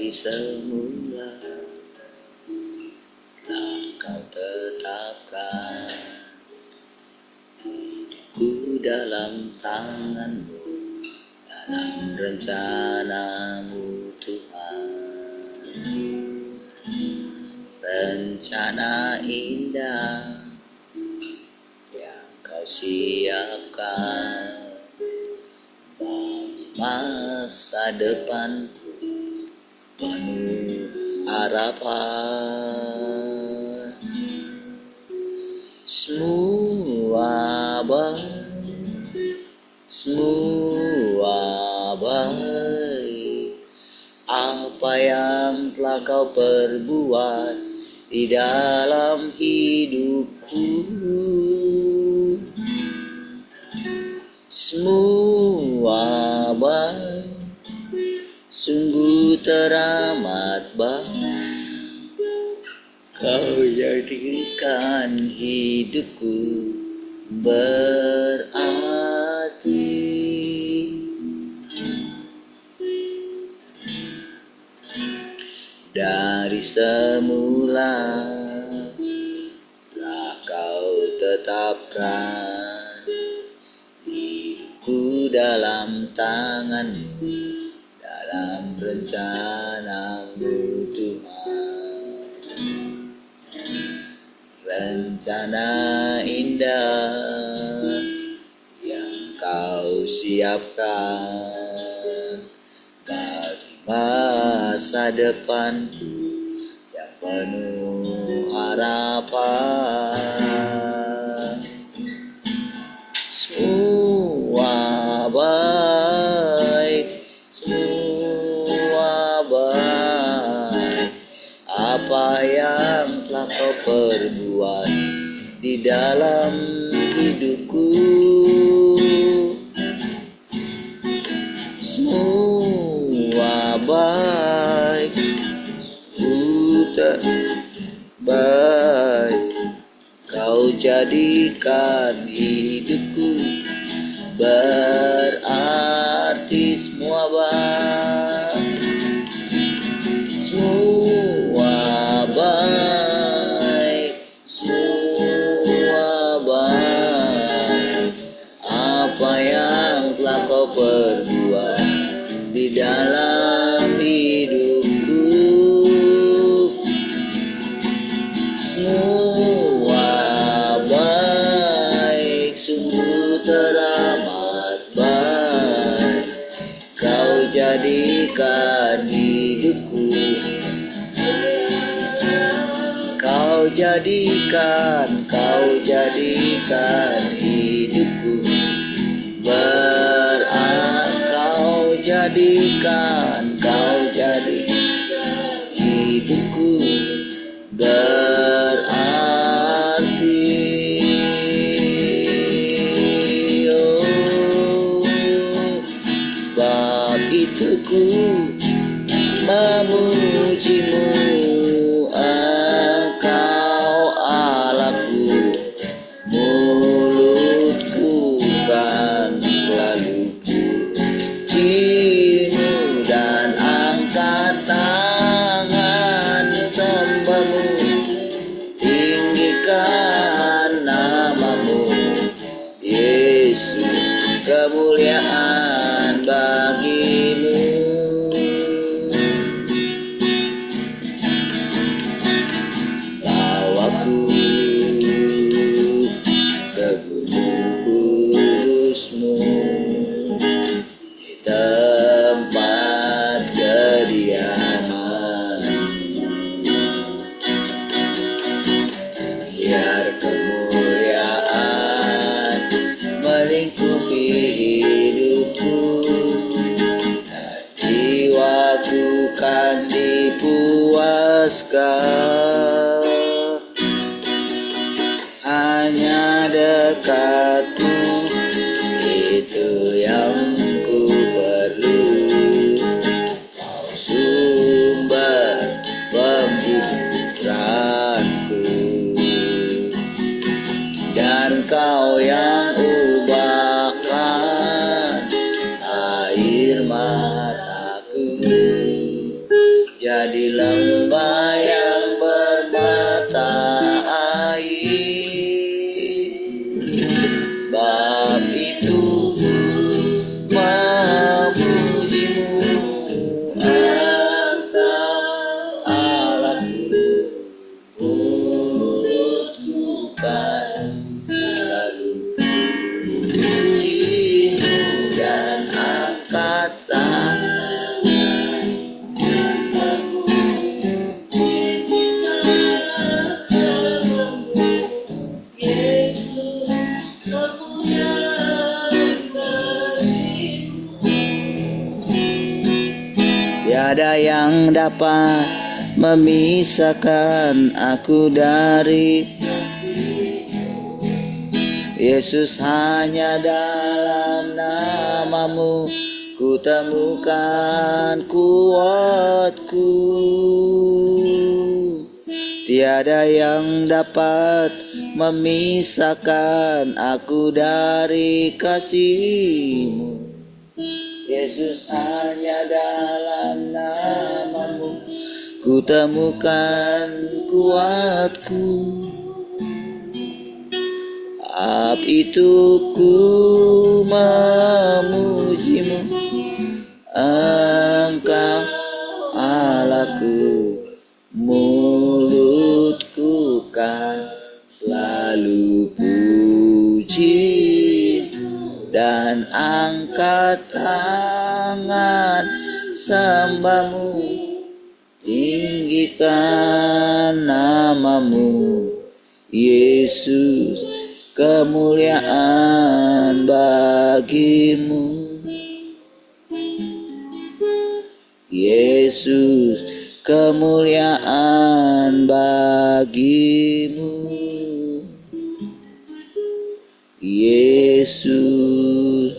dari semula telah kau tetapkan hidupku dalam tanganmu, dalam rencanamu Tuhan. Rencana indah yang kau siapkan bagi masa depanku penuh harapan. Semua baik apa yang telah kau perbuat di dalam hidupku. Semua baik, sungguh teramat baik. Kau jadikan hidupku berarti. Dari semula telah kau tetapkan hidupku dalam tanganmu, dalam rencanamu Tuhan. Rencana indah yang kau siapkan bagi masa depanku yang penuh harapan. Semua baik apa yang telah kau perbuat di dalam hidupku. Semua baik, baik. Kau jadikan hidupku berarti. Semua baik, semua baik, semua baik. Apa yang telah kau perbuat di dalam hidupku. Semua baik, sungguh teramat baik. Kau jadikan hidupku, kau jadikan hidupku kau jadikan hidupku berarti. Oh, sebab itu ku memujimu, Engkau Allahku. Mulutku kan selalu pujimu dan angkat tangan sembahmu, tinggikan namamu Yesus, kemuliaan bagimu. Bawaku ke gunung kudusmu, di tempat kediamanmu, biar kemuliaan melingkupi hidupku, dan jiwaku kan dipuaskan. Hanya dekatmu itu yang ku perlu. Kau sumber penghiburanku, dan Kau yang ubahkan air mataku jadi lembah yang bermata air. Sebab itu ku memujimu, Engkau Allahku. Mulutku kan selalu pujimu dan angkat tangan sembahmu. Yesus kemuliaan bagimu. Tiada yang dapat memisahkan aku dari Yesus, hanya dalam namamu ku temukan kuatku. Tiada yang dapat memisahkan aku dari kasih-Mu. Yesus, hanya dalam namamu ku temukan kuatku. Sebab itu ku memujimu, Engkau Allahku. Mulutku kan selalu puji dan angkat tangan sembahmu. Tinggikan namamu, Yesus, kemuliaan bagimu. Yesus, kemuliaan bagimu. Yesus,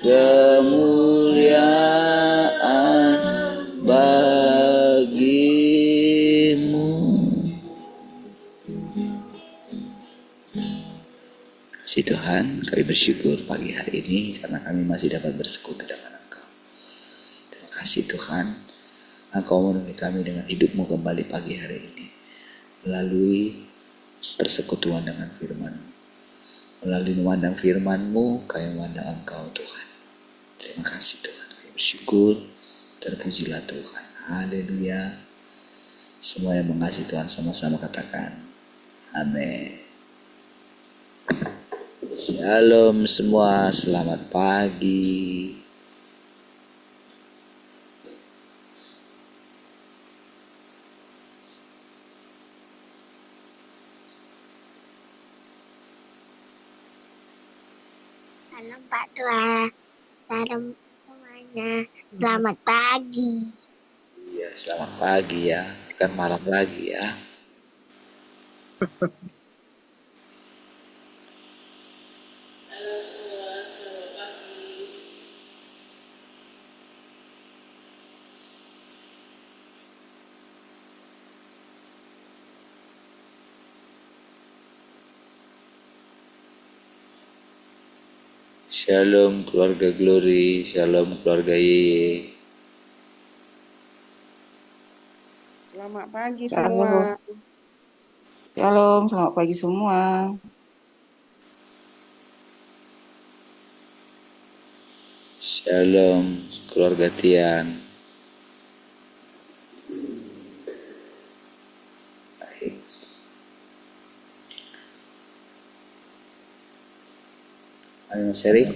kemuliaan bagimu. Si Tuhan, kami bersyukur pagi hari ini karena kami masih dapat bersekutu dengan Engkau. Terima kasih Tuhan, Engkau menemui kami dengan hidup-Mu kembali pagi hari ini. Melalui persekutuan dengan firman-Mu. Melalui memandang firman-Mu, kami memandang Engkau Tuhan. Terima kasih Tuhan, kami bersyukur. Terpujilah Tuhan. Haleluya. Semua yang mengasihi Tuhan sama-sama katakan amin. Shalom semua, selamat pagi. Salam Pak Tua, salam semuanya, selamat pagi. Iya, selamat pagi ya, bukan malam lagi ya. Shalom keluarga Glory, shalom keluarga Yeye. Selamat pagi semua. Shalom, selamat pagi semua. Shalom keluarga Tian. Baik. Ayo Mas Eri.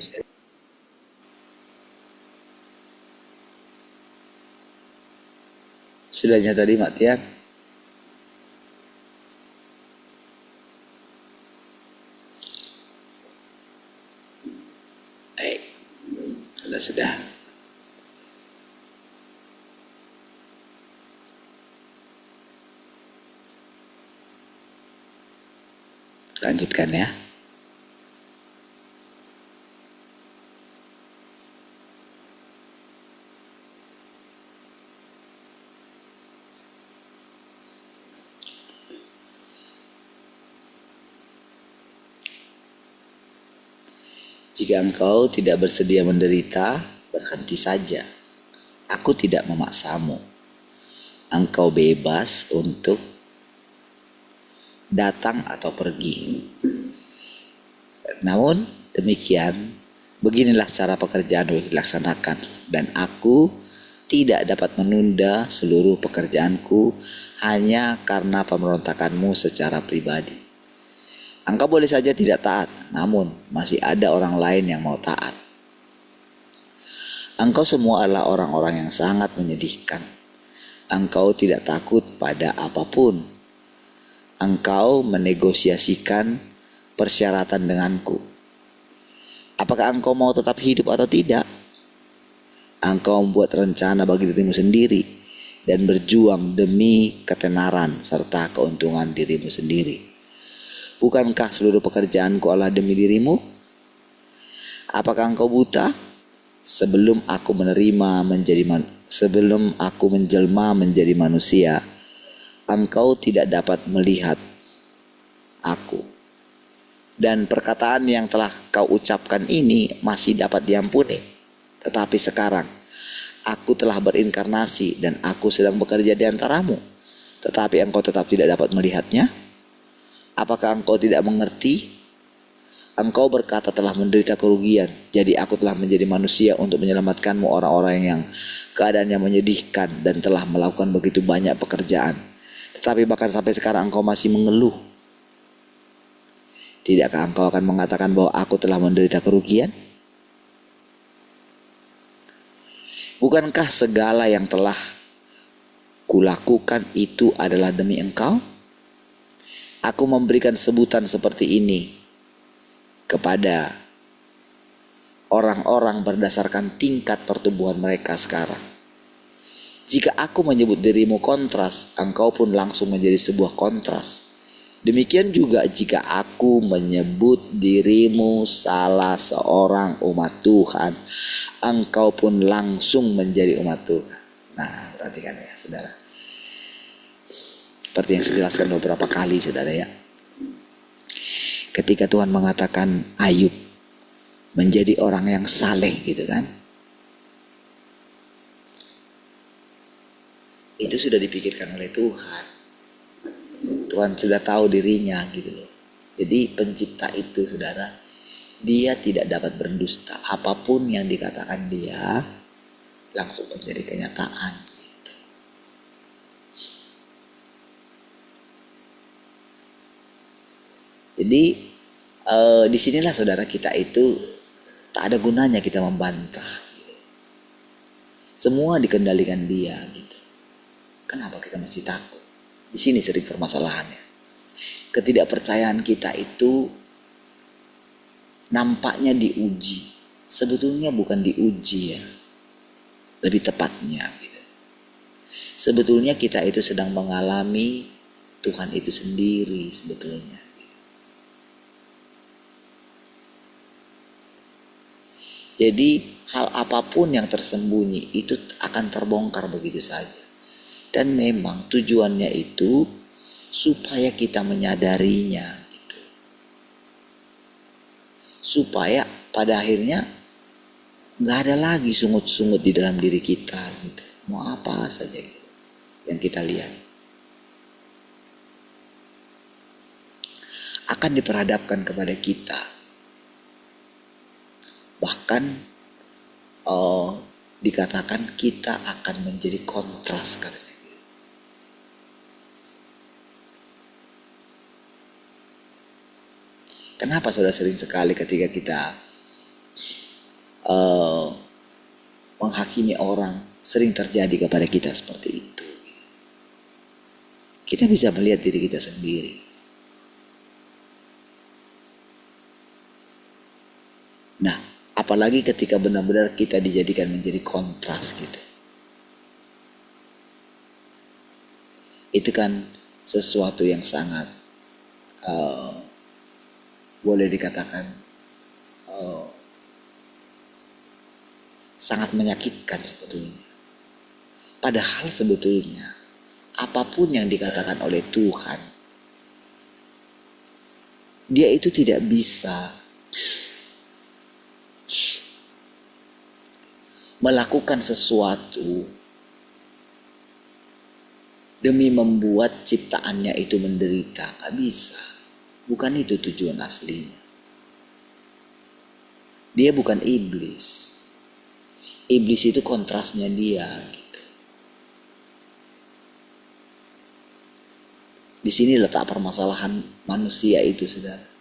Sudahnya tadi Mak Tian. Baik. Sudah. Lanjutkan ya. Jika engkau tidak bersedia menderita, berhenti saja. Aku tidak memaksamu. Engkau bebas untuk datang atau pergi. Namun demikian, beginilah cara pekerjaan dilaksanakan, dan aku tidak dapat menunda seluruh pekerjaanku hanya karena pemberontakanmu secara pribadi. Engkau boleh saja tidak taat, namun masih ada orang lain yang mau taat. Engkau semua adalah orang-orang yang sangat menyedihkan. Engkau tidak takut pada apapun. Engkau menegosiasikan persyaratan denganku. Apakah engkau mau tetap hidup atau tidak? Engkau membuat rencana bagi dirimu sendiri dan berjuang demi ketenaran serta keuntungan dirimu sendiri. Bukankah seluruh pekerjaanku adalah demi dirimu? Apakah engkau buta? Sebelum aku menjelma menjadi manusia, engkau tidak dapat melihat aku. Dan perkataan yang telah kau ucapkan ini masih dapat diampuni. Tetapi sekarang aku telah berinkarnasi dan aku sedang bekerja di antaramu, tetapi engkau tetap tidak dapat melihatnya. Apakah engkau tidak mengerti? Engkau berkata telah menderita kerugian, jadi aku telah menjadi manusia untuk menyelamatkanmu, orang-orang yang keadaannya menyedihkan dan telah melakukan begitu banyak pekerjaan. Tetapi bahkan sampai sekarang engkau masih mengeluh. Tidakkah engkau akan mengatakan bahwa aku telah menderita kerugian? Bukankah segala yang telah kulakukan itu adalah demi engkau? Aku memberikan sebutan seperti ini kepada orang-orang berdasarkan tingkat pertumbuhan mereka sekarang. Jika aku menyebut dirimu kontras, engkau pun langsung menjadi sebuah kontras. Demikian juga jika aku menyebut dirimu salah seorang umat Tuhan, engkau pun langsung menjadi umat Tuhan. Nah, perhatikan ya saudara. Seperti yang saya jelaskan beberapa kali saudara ya. Ketika Tuhan mengatakan Ayub menjadi orang yang saleh gitu kan, itu sudah dipikirkan oleh Tuhan. Tuhan sudah tahu dirinya gitu loh. Jadi pencipta itu saudara, dia tidak dapat berdusta. Apapun yang dikatakan dia langsung menjadi kenyataan gitu. Jadi disinilah saudara, kita itu tak ada gunanya kita membantah gitu. Semua dikendalikan dia gitu. Kenapa kita mesti takut? Di sini sering permasalahannya. Ketidakpercayaan kita itu nampaknya diuji. Sebetulnya bukan diuji ya. Lebih tepatnya gitu. Sebetulnya kita itu sedang mengalami Tuhan itu sendiri sebetulnya. Jadi hal apapun yang tersembunyi itu akan terbongkar begitu saja. Dan memang tujuannya itu supaya kita menyadarinya gitu. Supaya pada akhirnya gak ada lagi sungut-sungut di dalam diri kita gitu. Mau apa saja gitu yang kita lihat akan diperhadapkan kepada kita. Bahkan dikatakan kita akan menjadi kontras katanya. Kenapa saudara sering sekali ketika kita menghakimi orang sering terjadi kepada kita seperti itu? Kita bisa melihat diri kita sendiri. Nah, apalagi ketika benar-benar kita dijadikan menjadi kontras gitu. Itu kan sesuatu yang sangat boleh dikatakan sangat menyakitkan sebetulnya. Padahal sebetulnya apapun yang dikatakan oleh Tuhan, dia itu tidak bisa melakukan sesuatu demi membuat ciptaannya itu menderita. Gak bisa. Bukan itu tujuan aslinya. Dia bukan iblis. Iblis itu kontrasnya dia gitu. Di sini letak permasalahan manusia itu, saudara.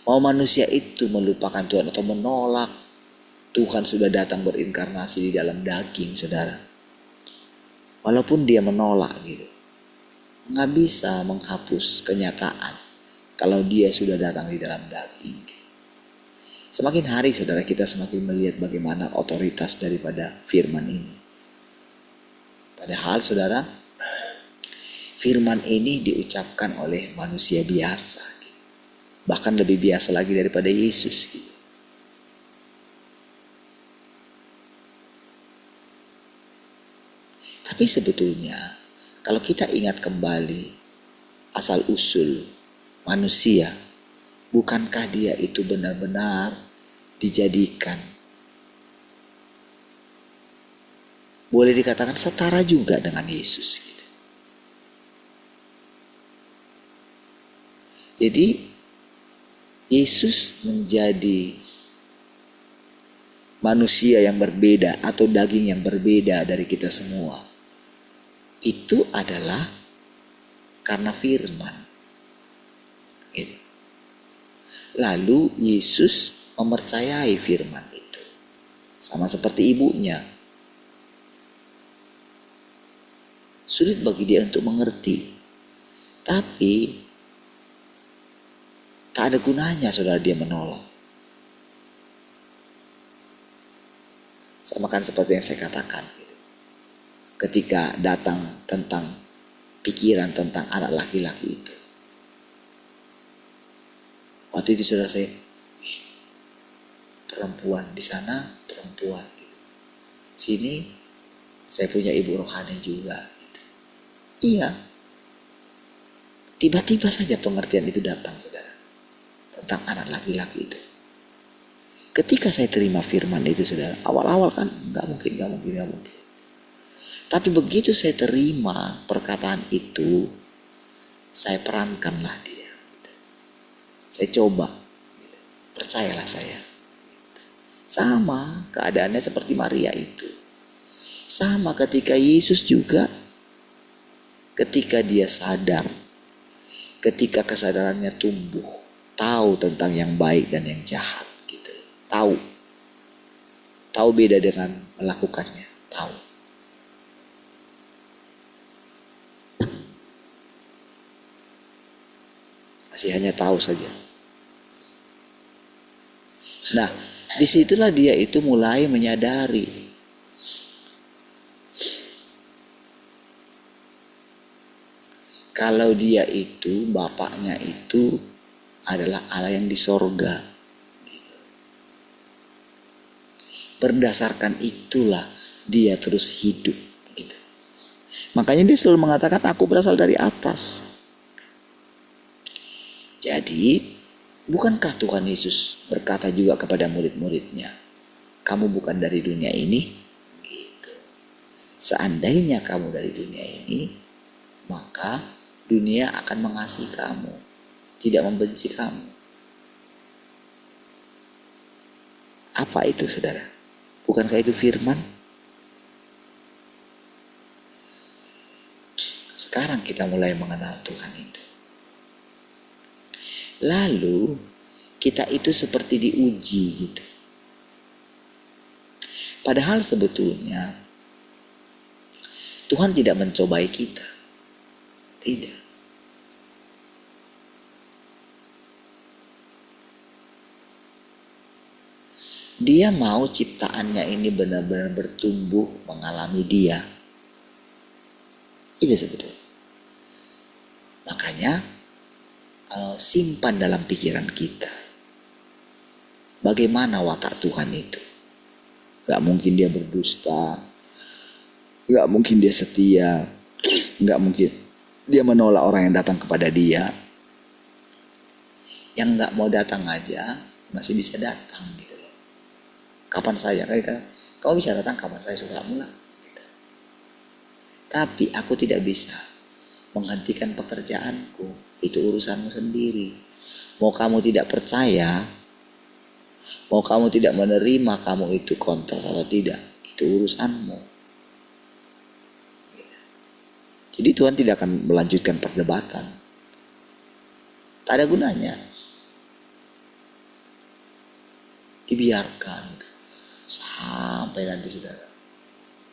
Mau manusia itu melupakan Tuhan atau menolak Tuhan sudah datang berinkarnasi di dalam daging, saudara. Walaupun dia menolak gitu, nggak bisa menghapus kenyataan kalau dia sudah datang di dalam daging. Semakin hari, saudara, kita semakin melihat bagaimana otoritas daripada firman ini. Padahal, saudara, firman ini diucapkan oleh manusia biasa, gitu. Bahkan lebih biasa lagi daripada Yesus, gitu. Tapi sebetulnya kalau kita ingat kembali asal usul manusia, bukankah dia itu benar-benar dijadikan, boleh dikatakan setara juga dengan Yesus gitu. Jadi Yesus menjadi manusia yang berbeda atau daging yang berbeda dari kita semua. Itu adalah karena firman. Gitu. Lalu Yesus mempercayai firman itu. Sama seperti ibunya. Sulit bagi dia untuk mengerti. Tapi tak ada gunanya, saudara, dia menolak. Sama kan seperti yang saya katakan. Ketika datang tentang pikiran tentang anak laki-laki itu. Waktu itu saudara saya, perempuan di sana, perempuan. Gitu. Sini saya punya ibu rohani juga. Gitu. Iya. Tiba-tiba saja pengertian itu datang, saudara. Tentang anak laki-laki itu. Ketika saya terima firman itu, saudara, awal-awal kan nggak mungkin. Tapi begitu saya terima perkataan itu, saya perankanlah dia. Saya coba, percayalah saya. Sama keadaannya seperti Maria itu. Sama ketika Yesus juga, ketika dia sadar, ketika kesadarannya tumbuh, tahu tentang yang baik dan yang jahat. Gitu. Tahu beda dengan melakukannya, tahu. Masih hanya tahu saja. Nah, disitulah dia itu mulai menyadari kalau dia itu, bapaknya itu adalah Allah yang di sorga. Berdasarkan itulah dia terus hidup. Makanya dia selalu mengatakan, aku berasal dari atas. Jadi, bukankah Tuhan Yesus berkata juga kepada murid-muridnya, kamu bukan dari dunia ini? Gitu. Seandainya kamu dari dunia ini, maka dunia akan mengasihi kamu, tidak membenci kamu. Apa itu, saudara? Bukankah itu firman? Sekarang kita mulai mengenal Tuhan itu. Lalu kita itu seperti diuji gitu. Padahal sebetulnya Tuhan tidak mencobai kita. Tidak. Dia mau ciptaannya ini benar-benar bertumbuh mengalami dia. Itu sebetulnya. Makanya simpan dalam pikiran kita. Bagaimana watak Tuhan itu? Gak mungkin dia berdusta. Gak mungkin dia setia. Gak mungkin dia menolak orang yang datang kepada dia. Yang gak mau datang aja masih bisa datang gitu. Kapan saja, kamu bisa datang kapan saya suka mulai. Gitu. Tapi aku tidak bisa menghentikan pekerjaanku. Itu urusanmu sendiri. Mau kamu tidak percaya, mau kamu tidak menerima kamu itu kontrak atau tidak, itu urusanmu. Jadi Tuhan tidak akan melanjutkan perdebatan. Tak ada gunanya. Dibiarkan sampai nanti saudara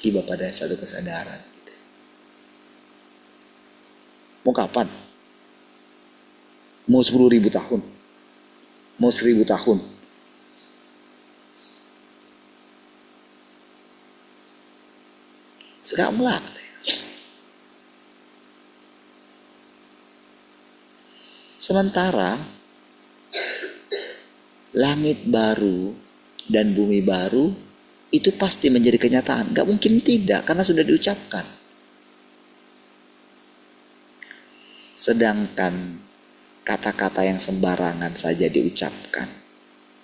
tiba pada satu kesadaran gitu. Mau kapan? Mau 10.000 tahun? Mau 1.000 tahun? Sekarang lah. Sementara langit baru dan bumi baru itu pasti menjadi kenyataan. Gak mungkin tidak, karena sudah diucapkan. Sedangkan kata-kata yang sembarangan saja diucapkan,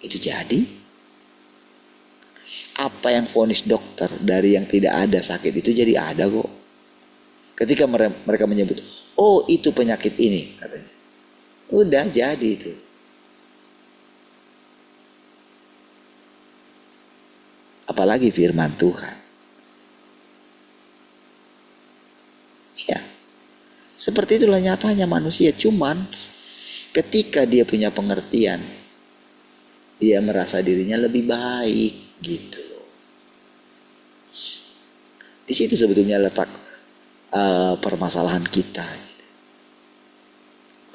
itu jadi. Apa yang vonis dokter dari yang tidak ada sakit itu jadi ada kok. Ketika mereka menyebut, oh itu penyakit ini, katanya. Udah jadi itu. Apalagi firman Tuhan. Ya. Seperti itulah nyatanya manusia. Cuman ketika dia punya pengertian, dia merasa dirinya lebih baik gitu. Di situ sebetulnya letak permasalahan kita.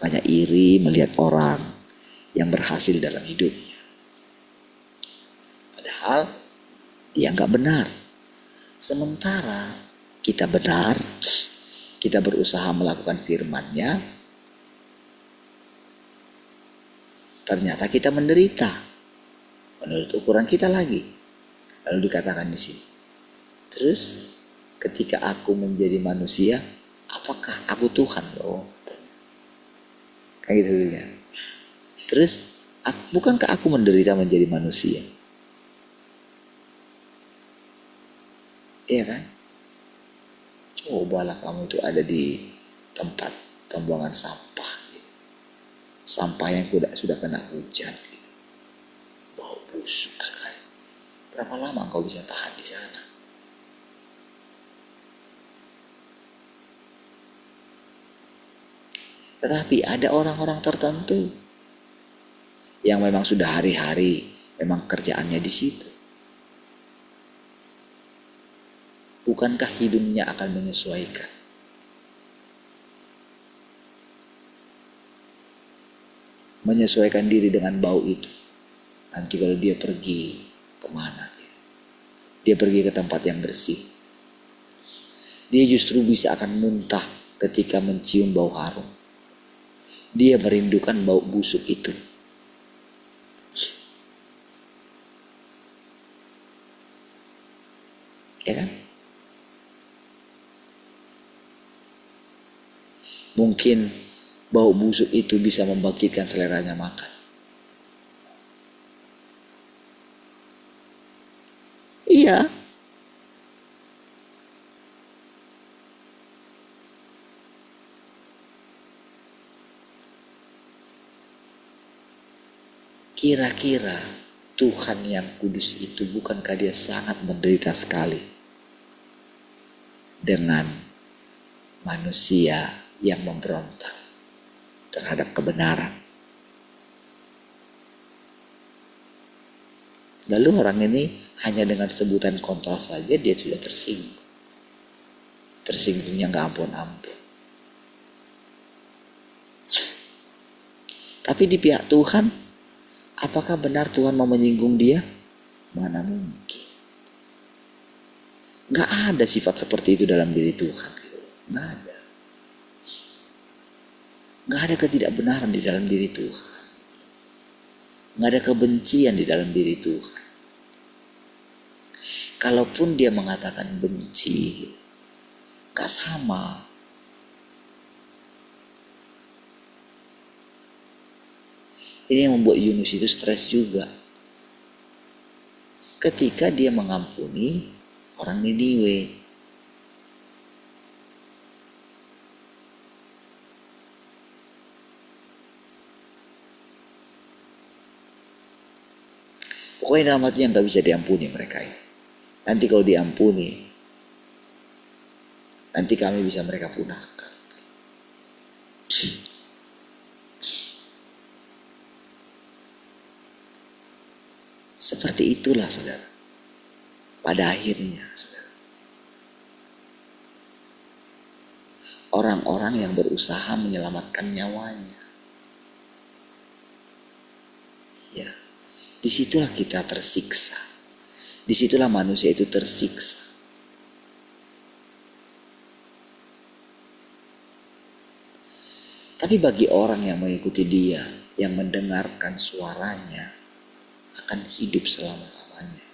Makanya iri melihat orang yang berhasil dalam hidupnya. Padahal dia nggak benar. Sementara kita benar, kita berusaha melakukan firman-Nya, ternyata kita menderita menurut ukuran kita lagi. Lalu dikatakan di sini, terus ketika aku menjadi manusia, apakah aku Tuhan loh? Kayak gitu ya. Terus bukankah aku menderita menjadi manusia? Iya kan? Cobalah kamu itu ada di tempat pembuangan sampah gitu. Sampah yang sudah kena hujan gitu. Bau busuk sekali. Berapa lama kau bisa tahan di sana? Tetapi ada orang-orang tertentu yang memang sudah hari-hari memang kerjaannya di situ. Bukankah hidupnya akan menyesuaikan? Menyesuaikan diri dengan bau itu. Nanti kalau dia pergi kemana? Dia pergi ke tempat yang bersih. Dia justru bisa akan muntah ketika mencium bau harum. Dia merindukan bau busuk itu. Ya kan? Mungkin bau busuk itu bisa membangkitkan seleranya makan. Iya. Kira-kira Tuhan yang kudus itu bukankah dia sangat menderita sekali dengan manusia yang memberontak terhadap kebenaran. Lalu orang ini hanya dengan sebutan kontras saja dia sudah tersinggung. Tersinggungnya gak ampun-ampun. Tapi di pihak Tuhan, apakah benar Tuhan mau menyinggung dia? Mana mungkin. Gak ada sifat seperti itu dalam diri Tuhan. Gak ada. Gak ada ketidakbenaran di dalam diri Tuhan. Gak ada kebencian di dalam diri Tuhan. Kalaupun dia mengatakan benci, gak sama. Ini yang membuat Yunus itu stres juga. Ketika dia mengampuni orang Niniwe. Pokoknya dalam hatinya nggak bisa diampuni mereka ini. Nanti kalau diampuni, nanti kami bisa mereka punahkan. Seperti itulah saudara. Pada akhirnya saudara, orang-orang yang berusaha menyelamatkan nyawanya, ya, disitulah kita tersiksa. Disitulah manusia itu tersiksa. Tapi bagi orang yang mengikuti dia, yang mendengarkan suaranya, akan hidup selama-lamanya.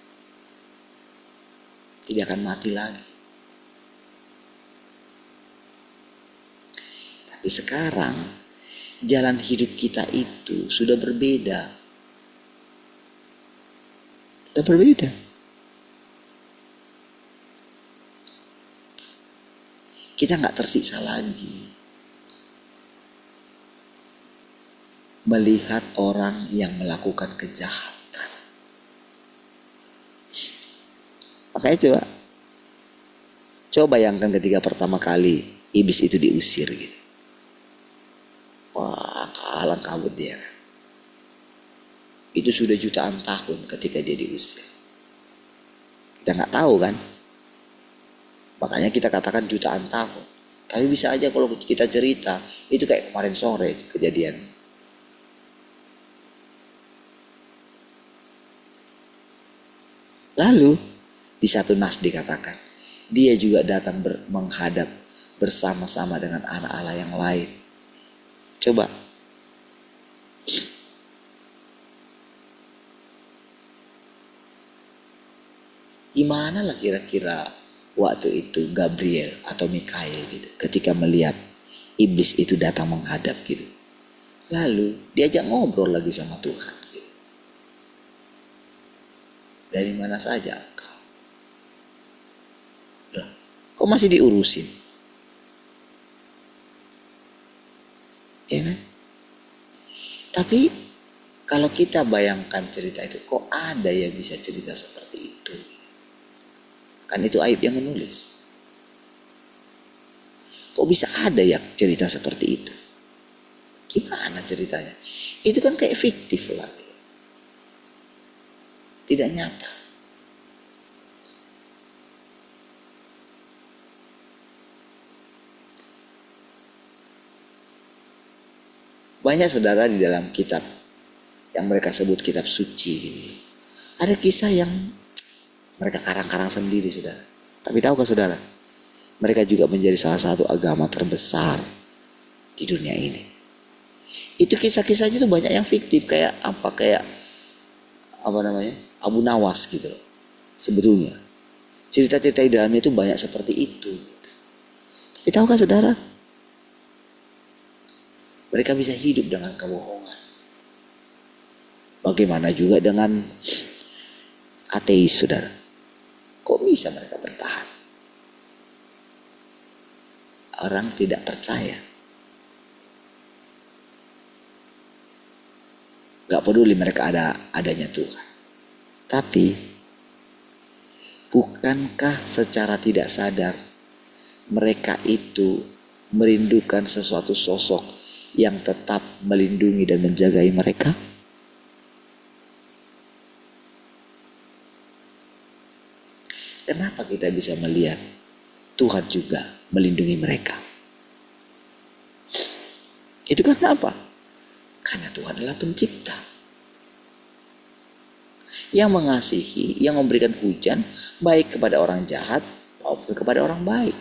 Tidak akan mati lagi. Tapi sekarang, jalan hidup kita itu sudah berbeda. Sudah berbeda. Kita nggak tersiksa lagi melihat orang yang melakukan kejahatan. Makanya coba bayangkan ketika pertama kali iblis itu diusir gitu. Wah, kalang kabut dia. Itu sudah jutaan tahun ketika dia diusir. Kita nggak tahu kan? Makanya kita katakan jutaan tahun. Tapi bisa aja kalau kita cerita, itu kayak kemarin sore kejadian. Lalu di satu nas dikatakan, dia juga datang menghadap bersama-sama dengan anak Allah yang lain. Coba. Gimana lah kira-kira waktu itu Gabriel atau Mikail gitu, ketika melihat iblis itu datang menghadap gitu. Lalu diajak ngobrol lagi sama Tuhan gitu. Dari mana saja engkau? Loh, kok masih diurusin? Ya kan? Tapi kalau kita bayangkan cerita itu, kok ada yang bisa cerita seperti itu? Kan itu Ayub yang menulis. Kok bisa ada ya cerita seperti itu? Gimana ceritanya? Itu kan kayak fiktif lah. Tidak nyata. Banyak saudara di dalam kitab yang mereka sebut kitab suci gitu. Ada kisah yang mereka karang-karang sendiri saudara. Tapi tahukah saudara, mereka juga menjadi salah satu agama terbesar di dunia ini. Itu kisah-kisahnya tuh banyak yang fiktif, kayak apa namanya, Abu Nawas gitu loh. Sebetulnya cerita-cerita di dalamnya itu banyak seperti itu. Tapi tahukah saudara, mereka bisa hidup dengan kebohongan. Bagaimana juga dengan ateis saudara? Kok bisa mereka bertahan? Orang tidak percaya. Gak peduli mereka adanya Tuhan. Tapi bukankah secara tidak sadar mereka itu merindukan sesuatu sosok yang tetap melindungi dan menjagai mereka? Kenapa kita bisa melihat Tuhan juga melindungi mereka? Itu karena apa? Karena Tuhan adalah pencipta yang mengasihi, yang memberikan hujan baik kepada orang jahat maupun kepada orang baik,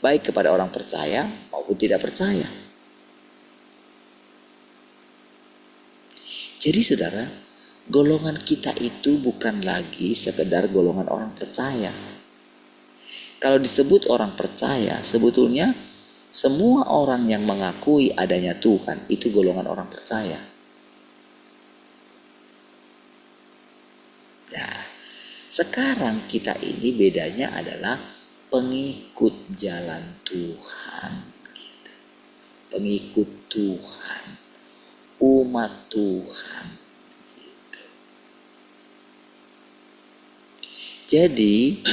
baik kepada orang percaya maupun tidak percaya. Jadi saudara, golongan kita itu bukan lagi sekedar golongan orang percaya. Kalau disebut orang percaya, sebetulnya semua orang yang mengakui adanya Tuhan itu golongan orang percaya. Nah, sekarang kita ini bedanya adalah pengikut jalan Tuhan. Pengikut Tuhan, umat Tuhan. Jadi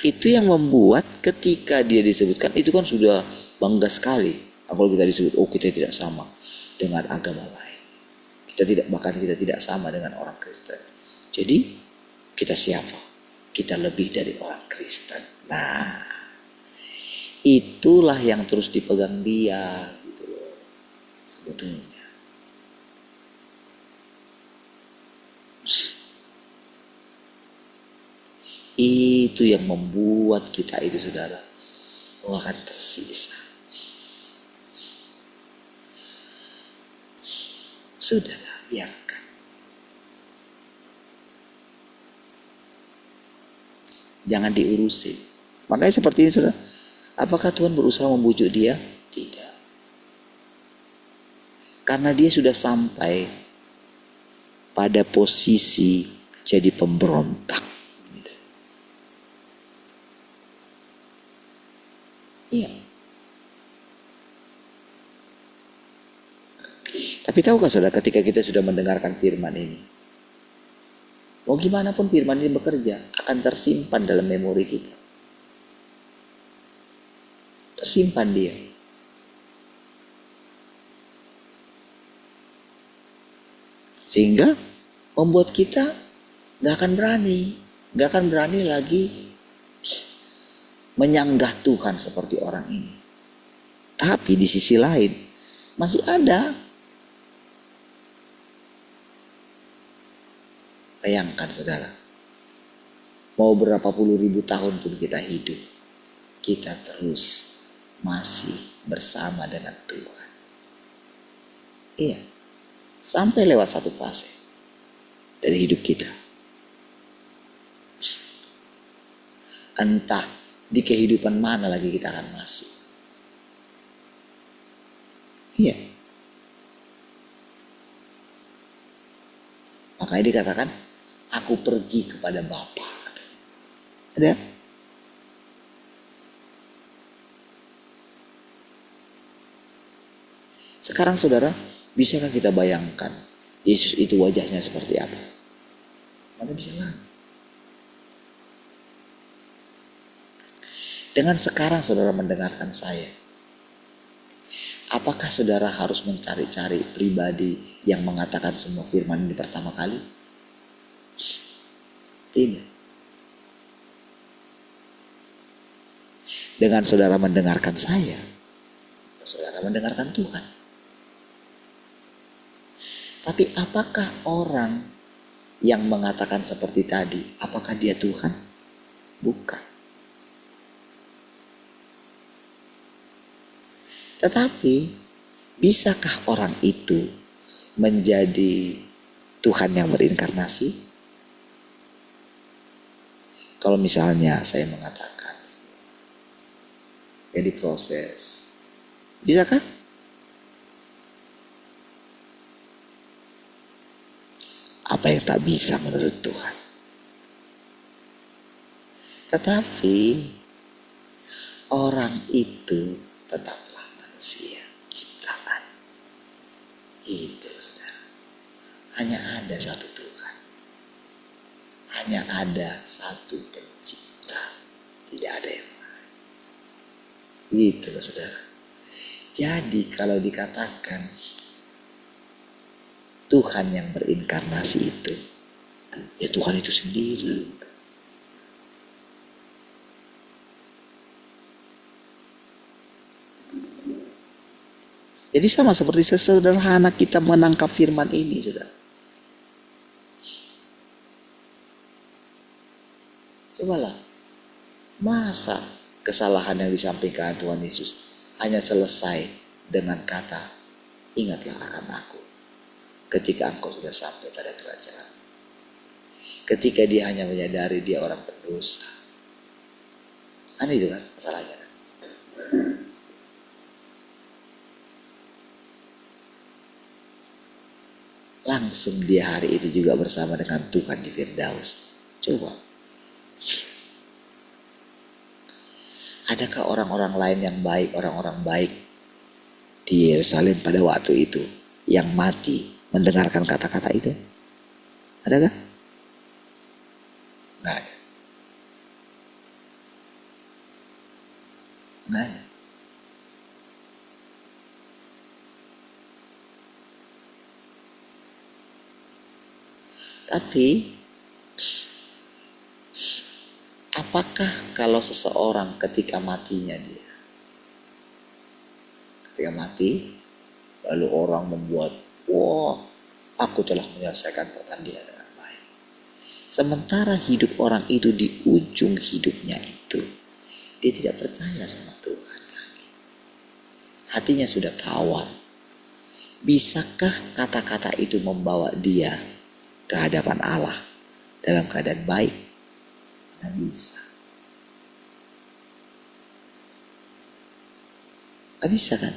itu yang membuat ketika dia disebutkan itu kan sudah bangga sekali. Kalau kita disebut, oh kita tidak sama dengan agama lain. Bahkan kita tidak sama dengan orang Kristen. Jadi kita siapa? Kita lebih dari orang Kristen. Nah, itulah yang terus dipegang dia gitu loh. Sebetulnya. Itu yang membuat kita itu saudara akan tersisa. Sudahlah, biarkan. Jangan diurusin. Makanya seperti ini saudara. Apakah Tuhan berusaha membujuk dia? Tidak. Karena dia sudah sampai pada posisi jadi pemberontak. Iya. Tapi tahukah saudara, ketika kita sudah mendengarkan firman ini, mau gimana pun firman ini bekerja, akan tersimpan dalam memori kita. Tersimpan dia. Sehingga membuat kita gak akan berani lagi menyanggah Tuhan seperti orang ini. Tapi di sisi lain masih ada. Bayangkan saudara, mau berapa puluh ribu tahun pun kita hidup, kita terus masih bersama dengan Tuhan. Iya, sampai lewat satu fase dari hidup kita. Entah di kehidupan mana lagi kita akan masuk. Iya. Makanya dikatakan, aku pergi kepada Bapa. Ada? Sekarang saudara, bisakah kita bayangkan Yesus itu wajahnya seperti apa? Mana bisa lah. Dengan sekarang saudara mendengarkan saya, apakah saudara harus mencari-cari pribadi yang mengatakan semua firman ini pertama kali? Tidak. Dengan saudara mendengarkan saya, saudara mendengarkan Tuhan. Tapi apakah orang yang mengatakan seperti tadi, apakah dia Tuhan? Bukan. Tetapi bisakah orang itu menjadi Tuhan yang berinkarnasi? Kalau misalnya saya mengatakan jadi proses, bisakah? Apa yang tak bisa menurut Tuhan? Tetapi orang itu tetaplah manusia, ciptaan. Itu saudara. Hanya ada satu Tuhan. Hanya ada satu pencipta. Tidak ada yang lain. Itu saudara. Jadi kalau dikatakan Tuhan yang berinkarnasi itu, ya Tuhan itu sendiri. Jadi sama seperti sesederhana kita menangkap firman ini, saudara. Cobalah, masa kesalahan yang disampaikan Tuhan Yesus hanya selesai dengan kata, ingatlah akan aku ketika engkau sudah sampai pada kerajaan. Ketika dia hanya menyadari dia orang berdosa. Kan itu kan masalahnya. Langsung dia hari itu juga bersama dengan Tuhan di Firdaus. Coba. Adakah orang-orang lain yang baik, orang-orang baik di Yerusalem pada waktu itu yang mati mendengarkan kata-kata itu? Adakah? Nggak ada. Nggak ada. Tapi apakah kalau seseorang ketika matinya dia, ketika mati, lalu orang membuat, wah, aku telah menyelesaikan pertandingan dengan baik. Sementara hidup orang itu di ujung hidupnya itu, dia tidak percaya sama Tuhan lagi. Hatinya sudah tawar. Bisakah kata-kata itu membawa dia ke hadapan Allah dalam keadaan baik? Tidak bisa. Tidak bisa kan?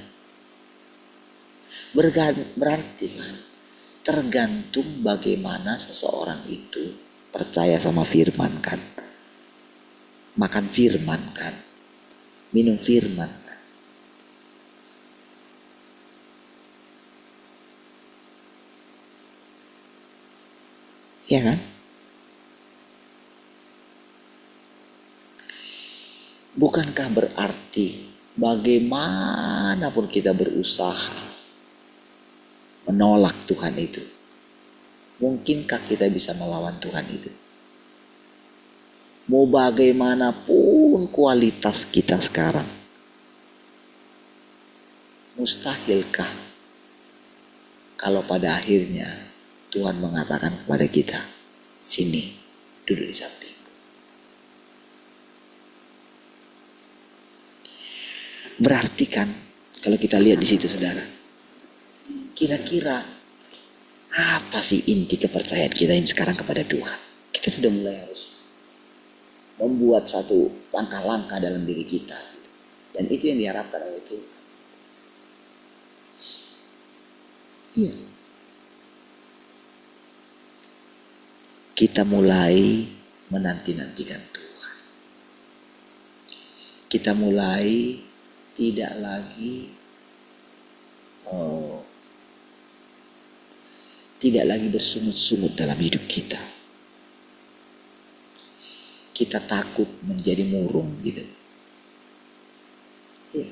Berarti kan tergantung bagaimana seseorang itu percaya sama firman kan. Makan firman kan. Minum firman kan. Iya kan? Bukankah berarti bagaimanapun kita berusaha menolak Tuhan itu, mungkinkah kita bisa melawan Tuhan itu? Mau bagaimanapun kualitas kita sekarang, mustahilkah kalau pada akhirnya Tuhan mengatakan kepada kita, sini, duduk di sampingku. Berarti kan kalau kita lihat di situ saudara, kira-kira apa sih inti kepercayaan kita ini sekarang kepada Tuhan? Kita sudah mulai harus membuat satu langkah-langkah dalam diri kita. Dan itu yang diharapkan oleh Tuhan. Iya. Kita mulai menanti-nantikan Tuhan. Kita mulai tidak lagi bersungut-sungut dalam hidup kita. Kita takut menjadi murung gitu. Iya.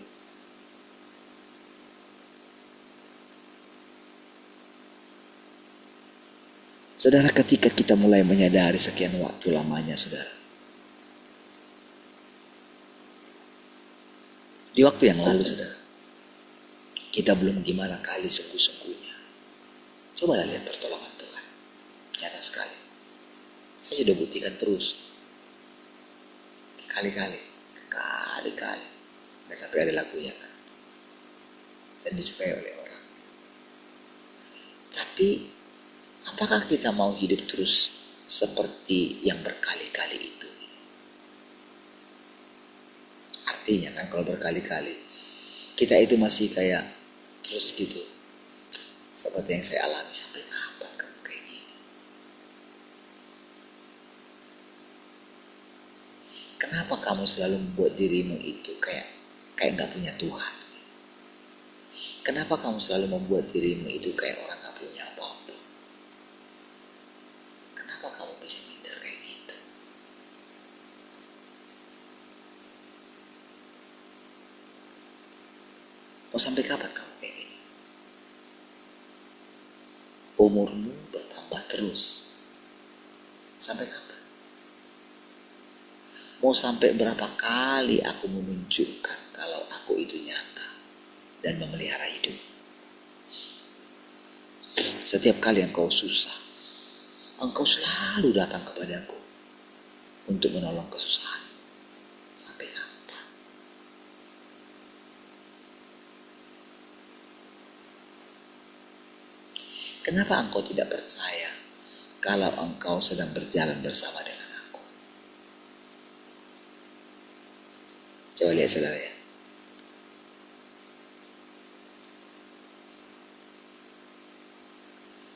Saudara, ketika kita mulai menyadari sekian waktu lamanya saudara, di waktu yang lalu saudara, kita belum gimana kali sungguh-sungguhnya. Cobalah lihat pertolongan Tuhan. Nyata sekali. Saya sudah buktikan terus. Kali-kali. Nggak sampai ada lagunya kan. Dan disukai oleh orang. Tapi apakah kita mau hidup terus seperti yang berkali-kali itu? Artinya kan kalau berkali-kali, kita itu masih kayak terus gitu. Seperti yang saya alami, sampai kapan kamu kayak gini? Kenapa kamu selalu membuat dirimu itu kayak gak punya Tuhan? Kenapa kamu selalu membuat dirimu itu kayak orang gak punya apa-apa? Kenapa kamu bisa minder kayak gitu? Mau sampai kapan kamu kayak gini? Umurmu bertambah terus. Sampai kapan? Mau sampai berapa kali aku menunjukkan kalau aku itu nyata dan memelihara hidup? Setiap kali engkau susah, engkau selalu datang kepadaku untuk menolong kesusahan. Sampai kapan? Kenapa engkau tidak percaya kalau engkau sedang berjalan bersama dengan aku? Coba lihat saudara ya.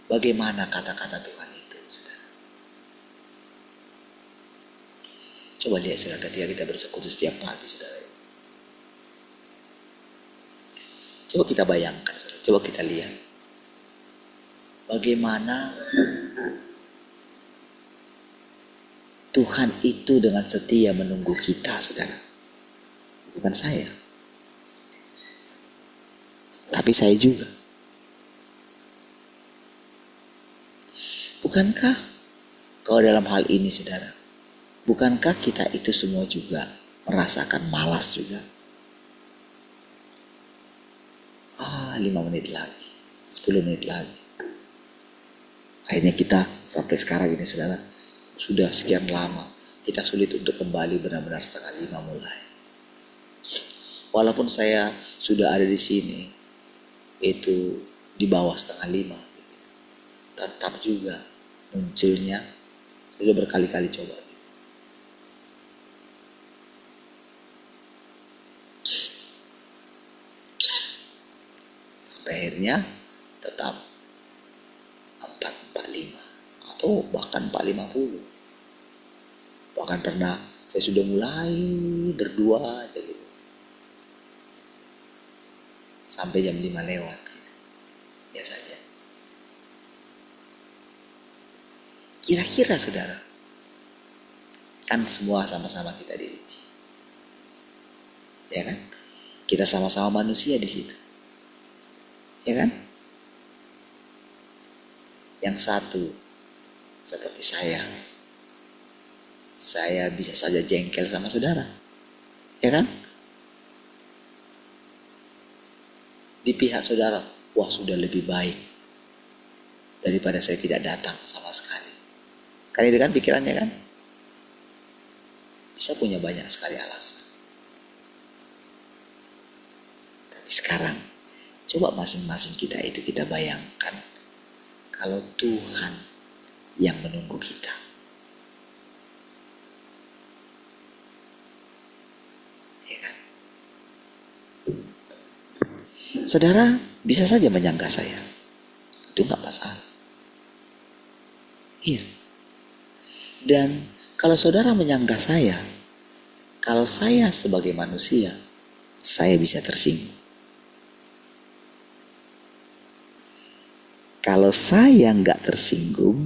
Bagaimana kata-kata Tuhan itu, saudara? Coba lihat saudara ketika kita bersekutu setiap pagi, saudara. Coba kita bayangkan, saudara. Coba kita lihat. Bagaimana Tuhan itu dengan setia menunggu kita, saudara. bukan saya. Tapi saya juga. Bukankah kalau dalam hal ini saudara, bukankah kita itu semua juga merasakan malas juga? 5 menit lagi, 10 menit lagi. Akhirnya kita sampai sekarang ini saudara, sudah sekian lama kita sulit untuk kembali benar-benar 4:30 mulai. Walaupun saya sudah ada di sini, itu di bawah 4:30, tetap juga munculnya, sudah berkali-kali coba. Sampai akhirnya tetap 4:45 atau bahkan 4:50. Bahkan pernah saya sudah mulai berdua aja gitu. Sampai jam 5 lewat biasanya. Kira-kira saudara, kan semua sama-sama kita diuji. Ya kan? Kita sama-sama manusia di situ. Ya kan? Yang satu seperti saya bisa saja jengkel sama saudara. Ya kan? Di pihak saudara, wah sudah lebih baik daripada saya tidak datang sama sekali. Kan itu kan pikirannya kan? Bisa punya banyak sekali alasan. Tapi sekarang, coba masing-masing kita itu kita bayangkan kalau Tuhan yang menunggu kita. Ya kan? Saudara bisa saja menyangka saya. Itu gak masalah. Iya. Dan kalau saudara menyangka saya, kalau saya sebagai manusia, saya bisa tersinggung. Kalau saya nggak tersinggung,